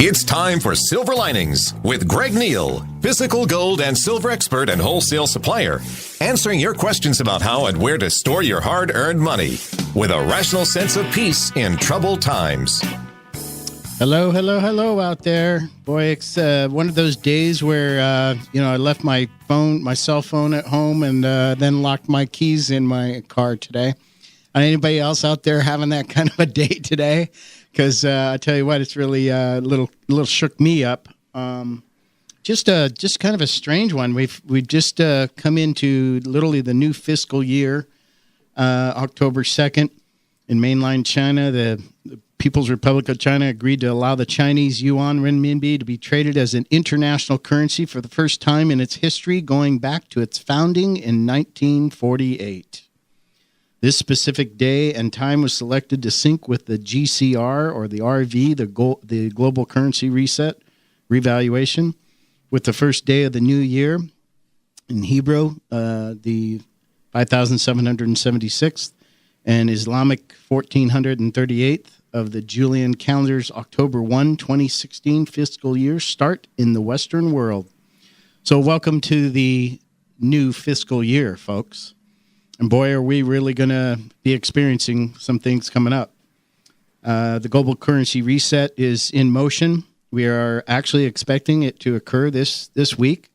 It's time for Silver Linings with Greg Neal, physical gold and silver expert and wholesale supplier, answering your questions about how and where to store your hard-earned money with a rational sense of peace in troubled times. Hello out there. Boy, it's one of those days where, I left my cell phone at home and then locked my keys in my car today. Anybody else out there having that kind of a day today? Because I tell you what, it's really a little shook me up. Just kind of a strange one. We've just come into literally the new fiscal year, October 2nd, in mainland China. The People's Republic of China agreed to allow the Chinese yuan renminbi to be traded as an international currency for the first time in its history, going back to its founding in 1948. This specific day and time was selected to sync with the GCR, or the RV, the Global Currency Revaluation, with the first day of the new year in Hebrew, the 5776th, and Islamic 1438th of the Julian calendar's October 1, 2016 fiscal year start in the Western world. So welcome to the new fiscal year, folks. And boy, are we really going to be experiencing some things coming up. The global currency reset is in motion. We are actually expecting it to occur this week.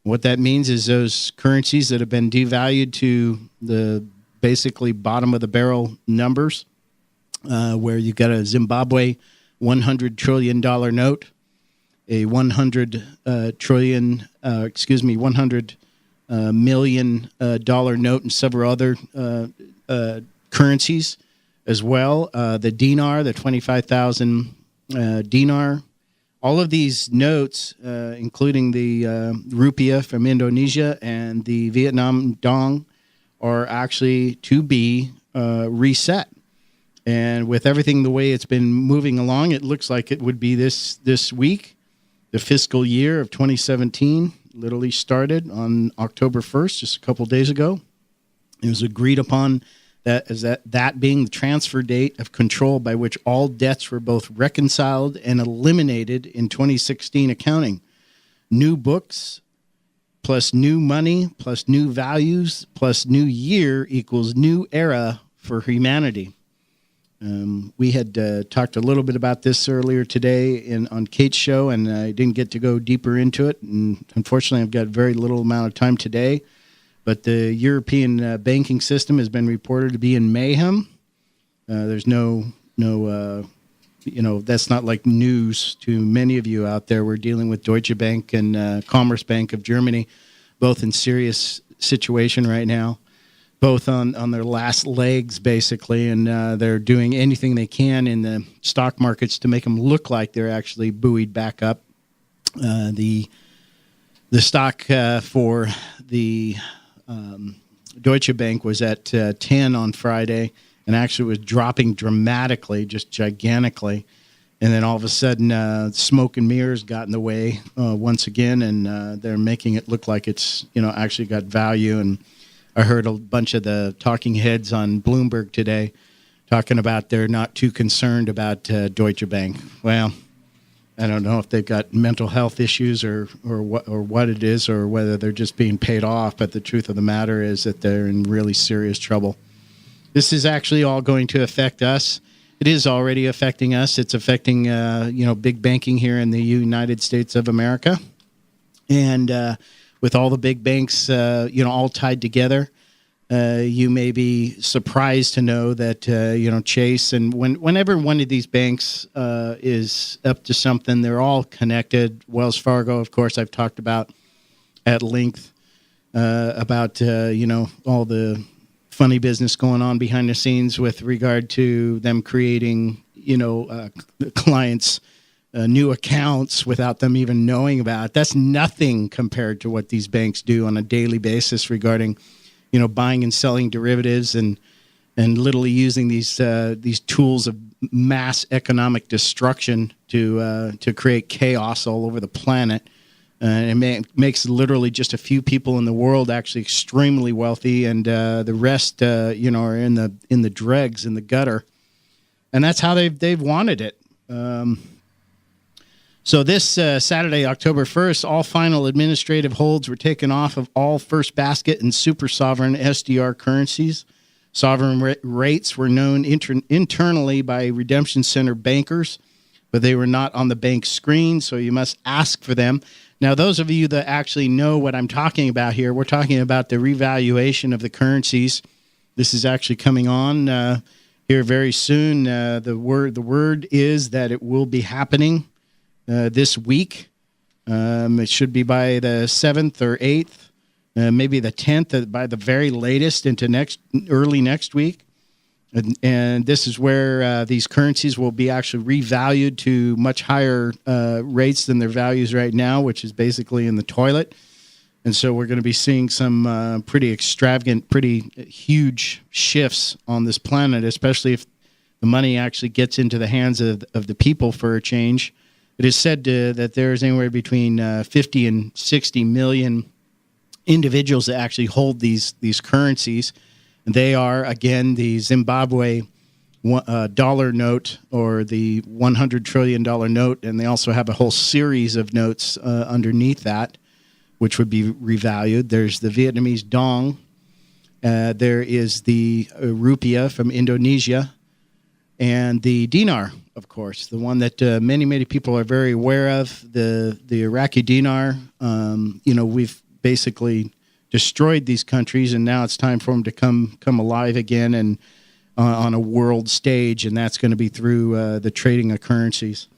What that means is those currencies that have been devalued to the basically bottom of the barrel numbers, where you've got a Zimbabwe $100 trillion note, a $100 million dollar note, and several other currencies as well. The dinar, the 25,000 dinar, all of these notes, including the rupiah from Indonesia and the Vietnam dong, are actually to be reset. And with everything the way it's been moving along, it looks like it would be this week. The fiscal year of 2017 literally started on October 1st, just a couple days ago. It was agreed upon that being the transfer date of control by which all debts were both reconciled and eliminated in 2016 accounting. New books plus new money plus new values plus new year equals new era for humanity. We had talked a little bit about this earlier today on Kate's show, and I didn't get to go deeper into it. And unfortunately, I've got very little amount of time today. But the European banking system has been reported to be in mayhem. There's no, that's not like news to many of you out there. We're dealing with Deutsche Bank and Commerzbank of Germany, both in serious situation right now. Both on their last legs, basically, and they're doing anything they can in the stock markets to make them look like they're actually buoyed back up. The stock for the Deutsche Bank was at 10 on Friday, and actually was dropping dramatically, just gigantically. And then all of a sudden, smoke and mirrors got in the way once again, and they're making it look like it's actually got value. And I heard a bunch of the talking heads on Bloomberg today talking about they're not too concerned about Deutsche Bank. Well, I don't know if they've got mental health issues or what it is, or whether they're just being paid off. But the truth of the matter is that they're in really serious trouble. This is actually all going to affect us. It is already affecting us. It's affecting big banking here in the United States of America, and with all the big banks, all tied together, you may be surprised to know that, Chase, and whenever one of these banks is up to something, they're all connected. Wells Fargo, of course, I've talked about at length about, all the funny business going on behind the scenes with regard to them creating, clients' new accounts without them even knowing about it. That's nothing compared to what these banks do on a daily basis regarding, buying and selling derivatives and literally using these tools of mass economic destruction to create chaos all over the planet. It makes literally just a few people in the world actually extremely wealthy, and the rest, are in the dregs, in the gutter, and that's how they've wanted it. So this Saturday, October 1st, all final administrative holds were taken off of all first basket and super sovereign SDR currencies. Sovereign rates were known internally by redemption center bankers, but they were not on the bank screen, so you must ask for them. Now, those of you that actually know what I'm talking about here, we're talking about the revaluation of the currencies. This is actually coming on here very soon. The word is that it will be happening this week. It should be by the 7th or 8th, maybe the 10th by the very latest into early next week. And this is where these currencies will be actually revalued to much higher rates than their values right now, which is basically in the toilet. And so we're going to be seeing some pretty extravagant, pretty huge shifts on this planet, especially if the money actually gets into the hands of the people for a change. It is said that there's anywhere between 50 and 60 million individuals that actually hold these currencies. And they are, again, the Zimbabwe dollar note or the $100 trillion note, and they also have a whole series of notes underneath that, which would be revalued. There's the Vietnamese dong. There is the rupiah from Indonesia, and the dinar, of course, the one that many people are very aware of, the Iraqi dinar. We've basically destroyed these countries, and now it's time for them to come alive again and on a world stage, and that's going to be through the trading of currencies.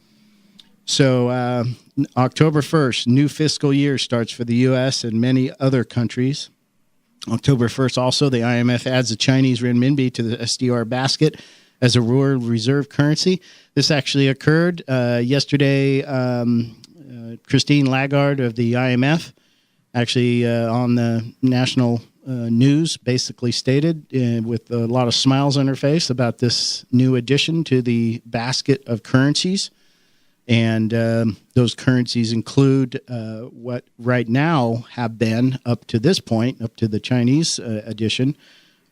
So October 1st, new fiscal year starts for the U.S. and many other countries. October 1st also, the IMF adds the Chinese renminbi to the SDR basket as a world reserve currency. This actually occurred yesterday. Christine Lagarde of the IMF actually on the national news basically stated with a lot of smiles on her face about this new addition to the basket of currencies. And those currencies include what right now have been, up to this point, up to the Chinese addition,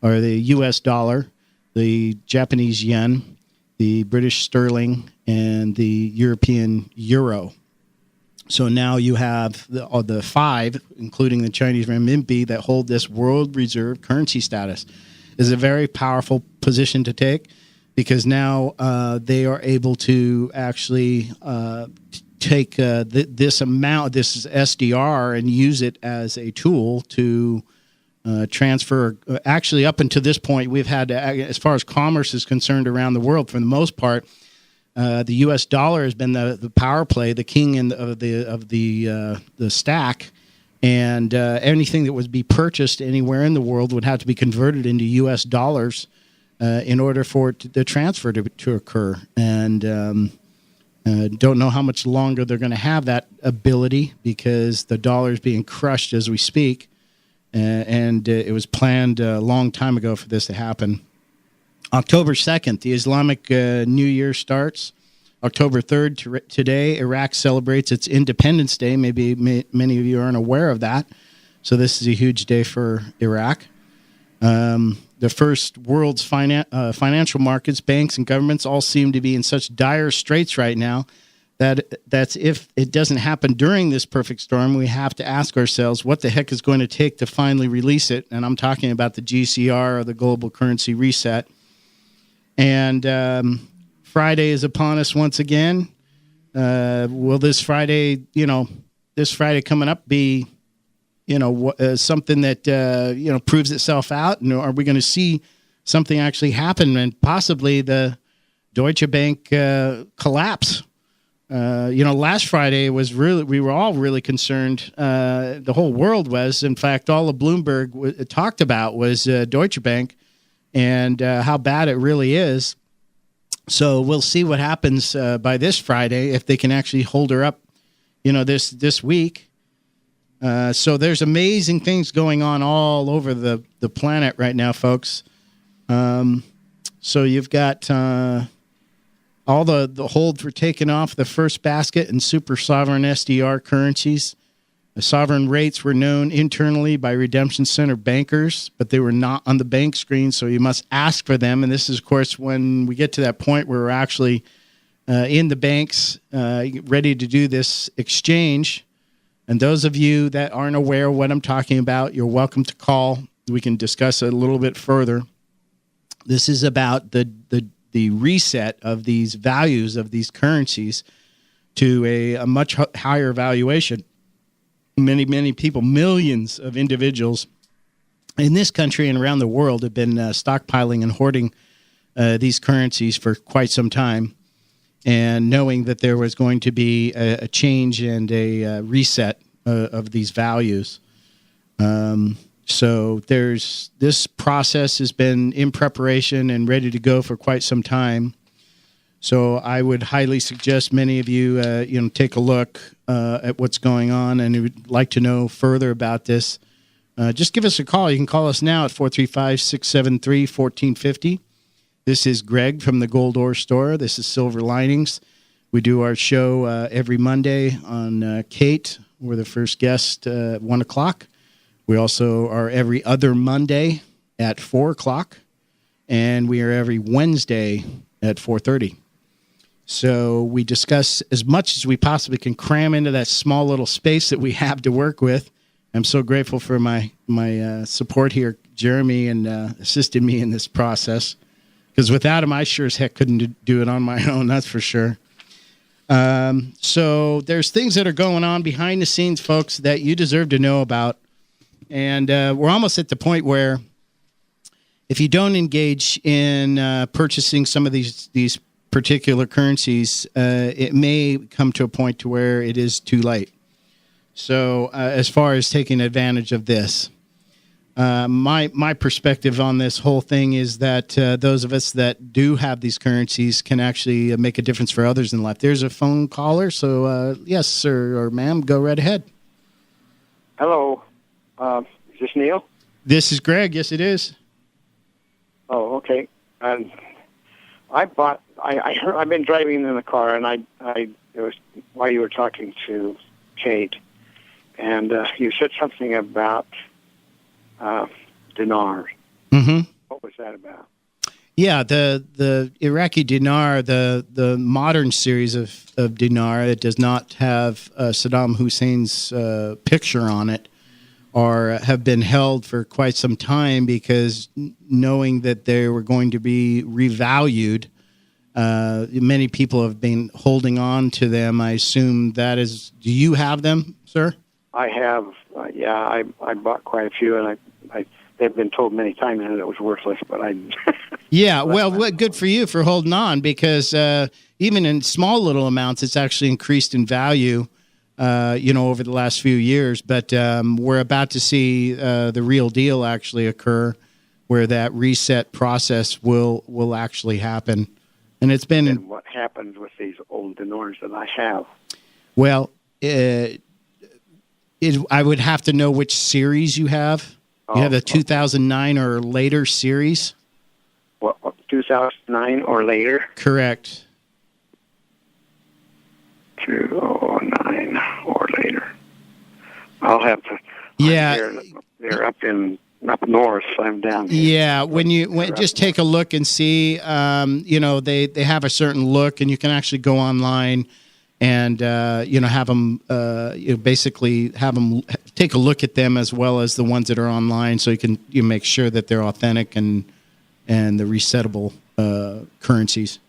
are the U.S. dollar, the Japanese yen, the British sterling, and the European euro. So now you have the five, including the Chinese renminbi, that hold this world reserve currency status. Is a very powerful position to take because now they are able to actually take this amount, this SDR, and use it as a tool to transfer. Actually, up until this point, we've had, as far as commerce is concerned around the world, for the most part, the U.S. dollar has been the power play, the king of the stack, and anything that would be purchased anywhere in the world would have to be converted into U.S. dollars in order for the transfer to occur. And don't know how much longer they're going to have that ability because the dollar is being crushed as we speak, and it was planned a long time ago for this to happen. October 2nd, the Islamic New Year starts. October 3rd, today, Iraq celebrates its Independence Day. Maybe many of you aren't aware of that. So this is a huge day for Iraq. The first world's financial markets, banks, and governments all seem to be in such dire straits right now that's if it doesn't happen during this perfect storm, we have to ask ourselves what the heck is going to take to finally release it. And I'm talking about the GCR, or the Global Currency Reset. And Friday is upon us once again. Will this Friday coming up be, something that, proves itself out? And are we going to see something actually happen and possibly the Deutsche Bank collapse? Last Friday we were all really concerned. The whole world was. In fact, all of Bloomberg talked about was Deutsche Bank and how bad it really is. So we'll see what happens by this Friday, if they can actually hold her up, this week. So there's amazing things going on all over the planet right now, folks. So you've got all the holds were taken off the first basket and super sovereign SDR currencies. The sovereign rates were known internally by redemption center bankers, but they were not on the bank screen, so you must ask for them. And this is, of course, when we get to that point where we're actually in the banks ready to do this exchange. And those of you that aren't aware of what I'm talking about, you're welcome to call. We can discuss it a little bit further. This is about the reset of these values of these currencies to a much higher valuation. Many people, millions of individuals in this country and around the world have been stockpiling and hoarding these currencies for quite some time, and knowing that there was going to be a change and a reset of these values. So this process has been in preparation and ready to go for quite some time. So I would highly suggest many of you, take a look at what's going on, and you would like to know further about this. Just give us a call. You can call us now at 435-673-1450. This is Greg from the Gold Ore Store. This is Silver Linings. We do our show every Monday on Kate. We're the first guest at 1 o'clock. We also are every other Monday at 4 o'clock, and we are every Wednesday at 4:30. So we discuss as much as we possibly can cram into that small little space that we have to work with. I'm so grateful for my support here, Jeremy, and assisted me in this process. Because without him, I sure as heck couldn't do it on my own, that's for sure. So there's things that are going on behind the scenes, folks, that you deserve to know about. And we're almost at the point where if you don't engage in purchasing some of these particular currencies, it may come to a point to where it is too late. So as far as taking advantage of this, my perspective on this whole thing is that those of us that do have these currencies can actually make a difference for others in life. There's a phone caller, so yes, sir or ma'am, go right ahead. Hello. Is this Neil? This is Greg. Yes, it is. Oh, okay. And I've been driving in the car, and it was while you were talking to Kate, and you said something about dinar. Mm-hmm. What was that about? Yeah, the Iraqi dinar, the modern series of dinar, it does not have Saddam Hussein's picture on it, or have been held for quite some time because knowing that they were going to be revalued, many people have been holding on to them. I assume that is. Do you have them, sir? I have. I bought quite a few, and they've been told many times that it was worthless, but I. Yeah, well, good for you for holding on, because even in small little amounts, it's actually increased in value. Over the last few years, but we're about to see the real deal actually occur, where that reset process will actually happen, and it's been. And what happens with these old dinars that I have? Well, I would have to know which series you have. You have a 2009 or later series. What 2009 or later? Correct. 2009 or later. I'll have to. Yeah, they're up north. I'm down here. Yeah, when just take a look and see. They have a certain look, and you can actually go online and have them. Basically have them take a look at them as well as the ones that are online, so you make sure that they're authentic and the resettable currencies.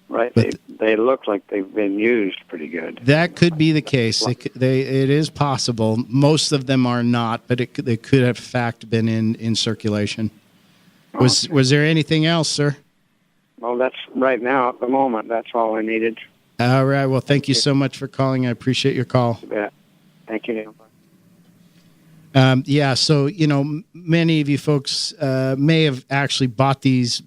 Right. They look like they've been used pretty good. That could be the case. It is possible. Most of them are not, but they could have, in fact, been in circulation. Was there anything else, sir? Well, that's right now at the moment. That's all I needed. All right. Well, thank you so much for calling. I appreciate your call. Yeah. Thank you. So, many of you folks may have actually bought these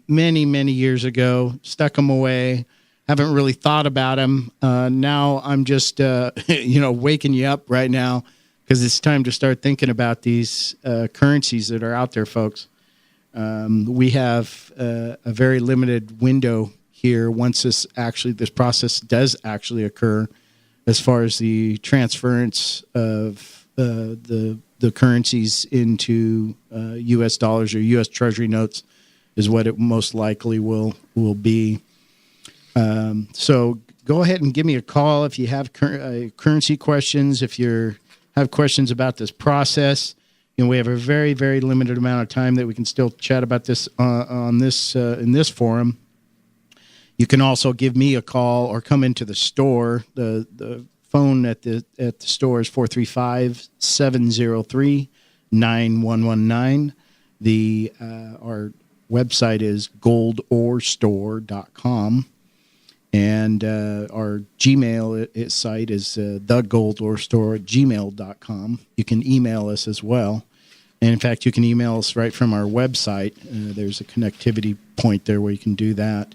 many, many years ago, stuck them away, haven't really thought about them. Now I'm just, waking you up right now because it's time to start thinking about these currencies that are out there, folks. We have a very limited window here once this process does actually occur, as far as the transference of the currencies into U.S. dollars or U.S. Treasury notes is what it most likely will be. So go ahead and give me a call if you have currency questions, if you have questions about this process. We have a very, very limited amount of time that we can still chat about this in this forum. You can also give me a call or come into the store. The phone at the store is 435-703-9119. Our website is goldorstore.com. And our Gmail site is thegoldorstore@gmail.com. You can email us as well. And in fact, you can email us right from our website. There's a connectivity point there where you can do that.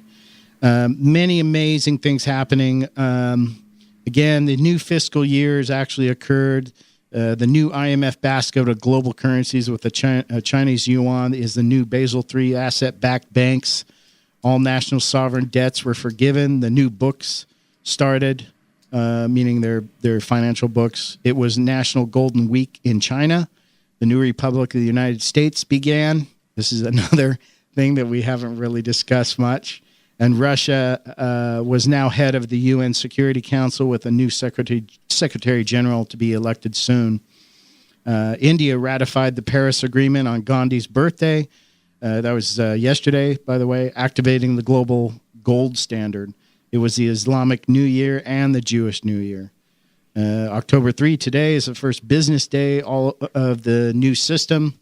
Many amazing things happening. Again, the new fiscal year has actually occurred. The new IMF basket of global currencies with the Chinese yuan is the new Basel III asset-backed banks. All national sovereign debts were forgiven. The new books started, meaning their financial books. It was National Golden Week in China. The new Republic of the United States began. This is another thing that we haven't really discussed much. And Russia was now head of the UN Security Council with a new Secretary General to be elected soon. India ratified the Paris Agreement on Gandhi's birthday. That was yesterday, by the way, activating the global gold standard. It was the Islamic New Year and the Jewish New Year. October 3 today is the first business day all of the new system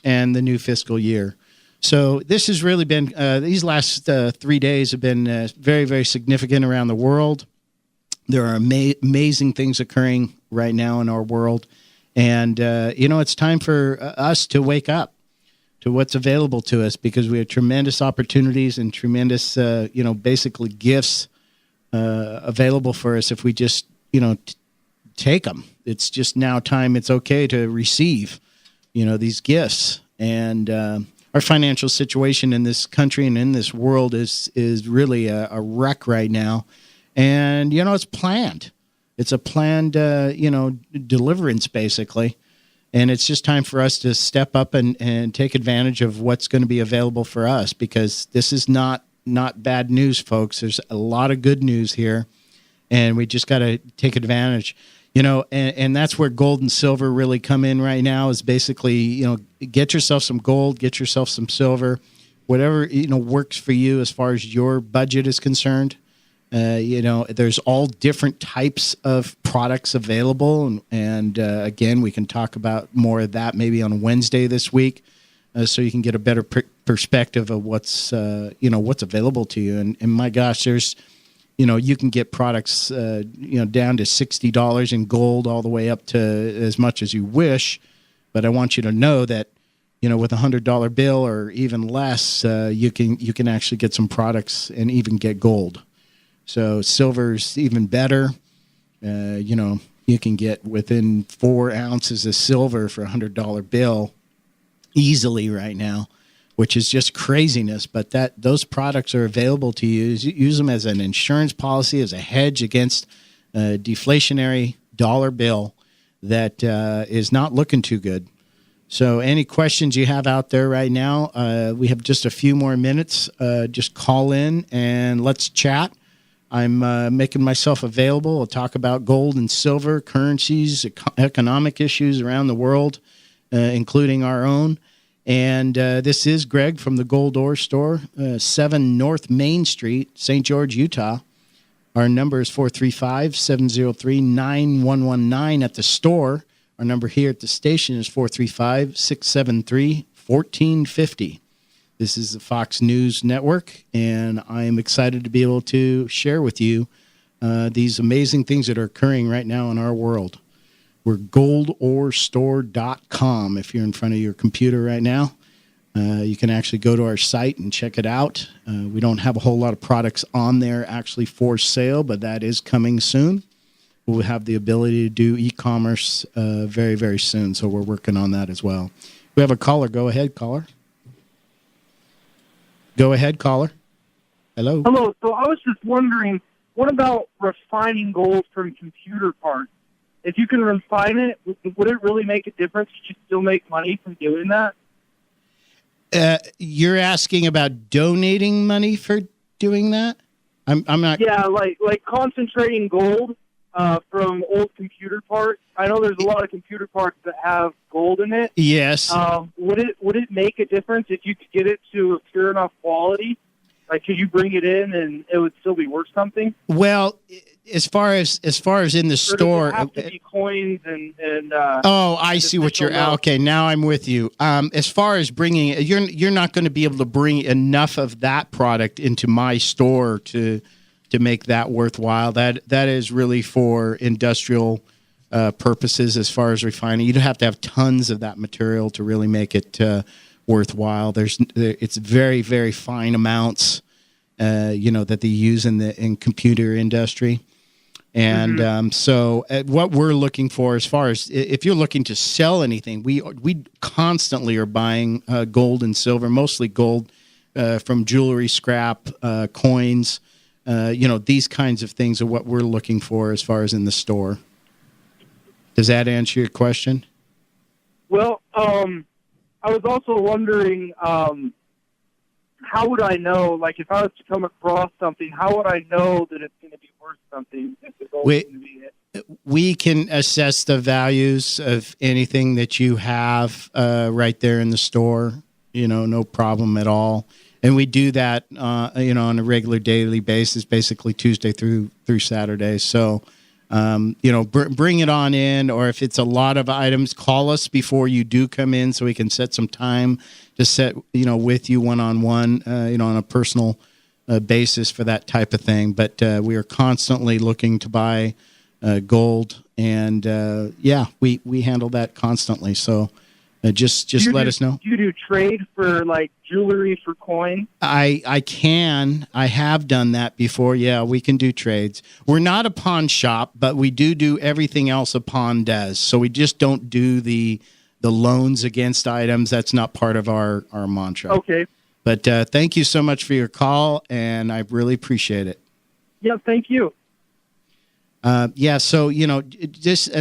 and the new fiscal year. So this has really been, these last 3 days have been very, very significant around the world. There are amazing things occurring right now in our world. And, it's time for us to wake up to what's available to us, because we have tremendous opportunities and tremendous, basically gifts available for us if we just, take them. It's just now time. It's okay to receive, these gifts. And our financial situation in this country and in this world is really a wreck right now. And, it's planned. It's a planned, deliverance, basically. And it's just time for us to step up and take advantage of what's going to be available for us, because this is not bad news, folks. There's a lot of good news here, and we just got to take advantage. And that's where gold and silver really come in right now, is basically, get yourself some gold, get yourself some silver, whatever, works for you as far as your budget is concerned. There's all different types of products available. And again, we can talk about more of that maybe on Wednesday this week, so you can get a better perspective of what's available to you. And my gosh, there's, you can get products, down to $60 in gold all the way up to as much as you wish. But I want you to know that, with $100 bill or even less, you can actually get some products and even get gold. So silver's even better. You can get within 4 ounces of silver for a $100 bill easily right now, which is just craziness. But those products are available to you. Use them as an insurance policy, as a hedge against a deflationary dollar bill that is not looking too good. So any questions you have out there right now, we have just a few more minutes. Just call in and let's chat. I'm making myself available. I'll talk about gold and silver, currencies, economic issues around the world, including our own. And this is Greg from the Gold Ore Store, 7 North Main Street, St. George, Utah. Our number is 435-703-9119 at the store. Our number here at the station is 435-673-1450. This is the Fox News Network, and I am excited to be able to share with you these amazing things that are occurring right now in our world. We're goldorestore.com. If you're in front of your computer right now, you can actually go to our site and check it out. We don't have a whole lot of products on there actually for sale, but that is coming soon. We'll have the ability to do e-commerce very, very soon, so we're working on that as well. We have a caller. Go ahead, caller. Go ahead, caller. Hello. Hello. So I was just wondering, what about refining gold from computer parts? If you can refine it, would it really make a difference? Could you still make money from doing that? You're asking about donating money for doing that? I'm not. Yeah, like concentrating gold from old computer parts. I know there's a lot of computer parts that have gold in it. Yes. Would it make a difference if you could get it to a pure enough quality? Like, could you bring it in and it would still be worth something? Well, as far as in the store, does it have to be coins and oh, I see what you're. Okay, now I'm with you. As far as bringing it, you're not going to be able to bring enough of that product into my store to make that worthwhile. That is really for industrial purposes. As far as refining, you'd have to have tons of that material to really make it worthwhile. It's very, very fine amounts, that they use in computer industry. And so what we're looking for, as far as if you're looking to sell anything, we constantly are buying gold and silver, mostly gold from jewelry scrap, coins, these kinds of things are what we're looking for as far as in the store. Does that answer your question? Well, I was also wondering, how would I know, like, if I was to come across something, how would I know that it's going to be worth something? If the gold is going to be it? We can assess the values of anything that you have right there in the store, no problem at all. And we do that, on a regular daily basis, basically Tuesday through Saturday. So, bring it on in, or if it's a lot of items, call us before you do come in so we can set some time to set, with you one-on-one, on a personal basis for that type of thing. But we are constantly looking to buy gold, and we handle that constantly. So just let us know. Do you do trade for like jewelry for coin? I can. I have done that before. Yeah, we can do trades. We're not a pawn shop, but we do everything else a pawn does. So we just don't do the loans against items. That's not part of our mantra. Okay. But thank you so much for your call, and I really appreciate it. Yeah, thank you. So, and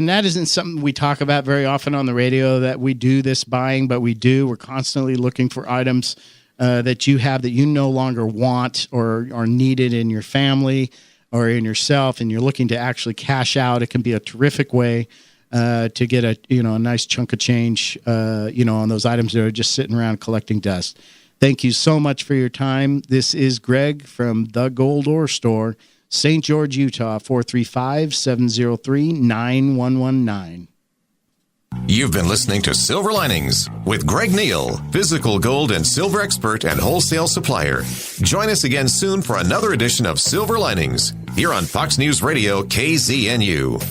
that isn't something we talk about very often on the radio, that we do this buying, but we're constantly looking for items that you have that you no longer want or are needed in your family or in yourself, and you're looking to actually cash out. It can be a terrific way to get a nice chunk of change, on those items that are just sitting around collecting dust. Thank you so much for your time. This is Greg from The Gold Ore Store, St. George, Utah, 435-703-9119. You've been listening to Silver Linings with Greg Neal, physical gold and silver expert and wholesale supplier. Join us again soon for another edition of Silver Linings here on Fox News Radio KZNU.